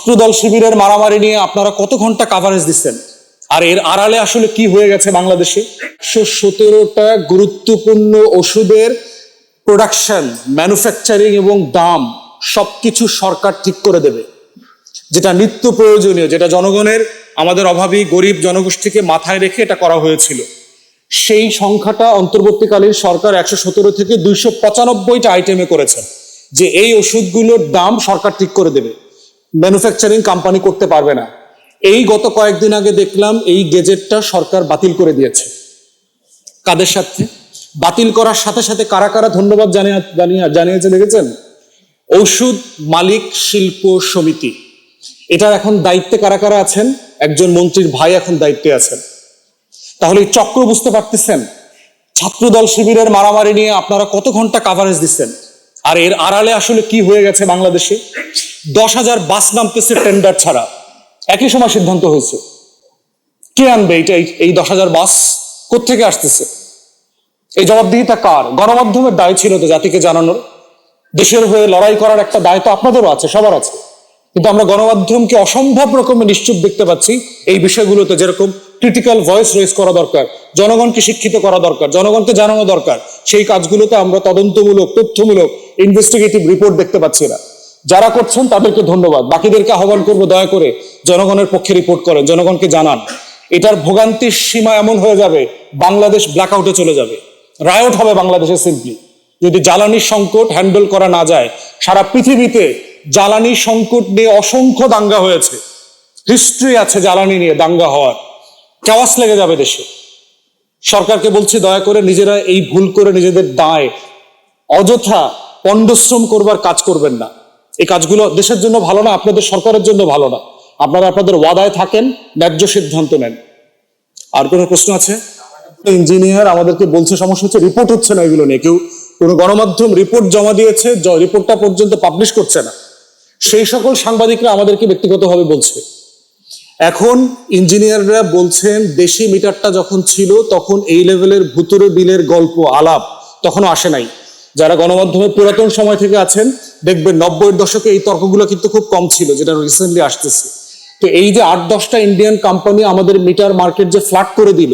ছাত্রদল শিবিরের মারামারি নিয়ে আপনারা কত ঘন্টা কাভারেজ দিচ্ছেন, আর এর আড়ালে আসলে কি হয়ে গেছে বাংলাদেশে? 117টা গুরুত্বপূর্ণ ওষুধের প্রোডাকশন, ম্যানুফ্যাকচারিং এবং দাম সবকিছু সরকার ঠিক করে দেবে, যেটা নিত্য প্রয়োজনীয়, যেটা জনগণের, আমাদের অভাবী গরিব জনগোষ্ঠীকে মাথায় রেখে এটা করা হয়েছিল। সেই সংখ্যাটা অন্তর্বর্তীকালীন সরকার 117 থেকে 295টা আইটেমে করেছে, যে এই ওষুধগুলোর দাম সরকার ঠিক করে দেবে, ম্যানুফ্যাকচারিং কোম্পানি করতে পারবে না। এই গত কয়েকদিন আগে দেখলাম এই গেজেটটা সরকার বাতিল করে দিয়েছে। কাদের সাথে বাতিল করার সাথে সাথে কারা কারা ধন্যবাদ জানিয়েছে দেখেছেন? ঔষধ মালিক শিল্প সমিতি, এটার এখন দায়িত্বে কারা কারা আছেন? একজন মন্ত্রীর ভাই এখন দায়িত্বে আছেন। তাহলে এই চক্র বুঝতে পারতেছেন? ছাত্রদল শিবিরের মারামারি নিয়ে আপনারা কত ঘন্টা কাভারেজ দিচ্ছেন, আর এর আড়ালে আসলে কি হয়ে গেছে বাংলাদেশে? 10,000 বাস নামতেছে টেন্ডার ছাড়া, একই সময় সিদ্ধান্ত হয়েছে। কে আনবে এই 10,000 বাস? কোত্থেকে আসতেছে? এই জবাবদিহিতা কার? গণমাধ্যমের দায় ছিল তো জাতিকে জানানোর, দেশের হয়ে লড়াই করার একটা দায় তো আপনাদেরও আছে, সবার আছে। কিন্তু আমরা গণমাধ্যমকে অসম্ভব রকমের নিশ্চুপ দেখতে পাচ্ছি এই বিষয়গুলোতে। যেরকম ক্রিটিক্যাল ভয়েস রেজ করা দরকার, জনগণকে শিক্ষিত করা দরকার, জনগণকে জানানো দরকার, সেই কাজগুলোতে আমরা তদন্তমূলক, তথ্যমূলক, ইনভেস্টিগেটিভ রিপোর্ট দেখতে পাচ্ছি না। যারা করছেন তাদেরকে ধন্যবাদ, বাকিদেরকে আহ্বান করবো দয়া করে জনগণের পক্ষে রিপোর্ট করেন, জনগণকে জানান। এটার ভোগান্তির সীমা এমন হয়ে যাবে, বাংলাদেশ ব্ল্যাকআউটে চলে যাবে, রায়ট হবে বাংলাদেশে সিম্পলি, যদি জ্বালানির সংকট হ্যান্ডেল করা না যায়। সারা পৃথিবীতে জ্বালানি সংকট নিয়ে অসংখ্য দাঙ্গা হয়েছে, হিস্ট্রি আছে জ্বালানি নিয়ে দাঙ্গা হওয়ার, চাওয়াস লেগে যাবে দেশে। সরকারকে বলছি দয়া করে নিজেরা এই ভুল করে নিজেদের দায় অযথা পণ্ডশ্রম করবার কাজ করবেন না। এই কাজগুলো দেশের জন্য ভালো না, আপনাদের সরকারের জন্য ভালো না। আপনারা আপনাদের ওয়াদায় থাকেন, ন্যায্য সিদ্ধান্ত নেন। আর কোনো প্রশ্ন আছে? ইঞ্জিনিয়ার আমাদেরকে বলছে সমস্যা হচ্ছে রিপোর্ট হচ্ছে না এগুলো নিয়ে। কেউ কোনো গণমাধ্যম রিপোর্ট জমা দিয়েছে, রিপোর্টটা পর্যন্ত পাবলিশ করছে না। সেই সকল সাংবাদিকরা আমাদেরকে ব্যক্তিগতভাবে বলছে। এখন ইঞ্জিনিয়াররা বলছেন দেশি মিটারটা যখন ছিল তখন এই লেভেলের ভুতুরে বিলের গল্প আলাপ তখনও আসে নাই। যারা গণমাধ্যমের পুরাতন সময় থেকে আছেন দেখবেন 90-এর দশকে এই তর্কগুলো কিন্তু খুব কম ছিল, যেটা রিসেন্টলি আসতেছে। তো এই যে 8-10টা ইন্ডিয়ান কোম্পানি আমাদের মিটার মার্কেট যে ফ্ল্যাট করে দিল,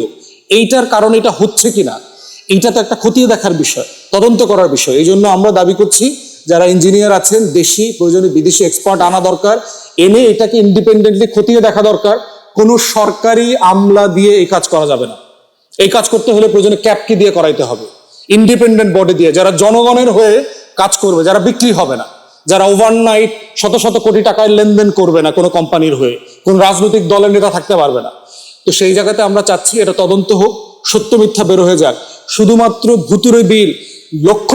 এইটার কারণে এটা হচ্ছে কিনা, এইটা তো একটা খতিয়ে দেখার বিষয়, তদন্ত করার বিষয়। এই জন্য আমরা দাবি করছি যারা ইঞ্জিনিয়ার আছেন, দেশি প্রয়োজনে বিদেশি এক্সপার্ট আনা দরকার, এনে এটাকে ইন্ডিপেন্ডেন্টলি খতিয়ে দেখা দরকার। কোনো সরকারি আমলা দিয়ে এই কাজ করা যাবে না। এই কাজ করতে হলে প্রয়োজনে ক্যাপকে দিয়ে করাইতে হবে, ইন্ডিপেন্ডেন্ট বডি দিয়ে, যারা জনগণের হয়ে কাজ করবে, যারা বিক্রি হবে না, যারা ওভারনাইট শত শত কোটি টাকায় লেনদেন করবে না কোনো কোম্পানির হয়ে, কোন রাজনৈতিক দলের নেতা থাকতে পারবে না। তো সেই জায়গাতে আমরা চাচ্ছি এটা তদন্ত হোক, সত্য মিথ্যা বের হয়ে যাক। শুধুমাত্র ভুতুরে বিল লক্ষ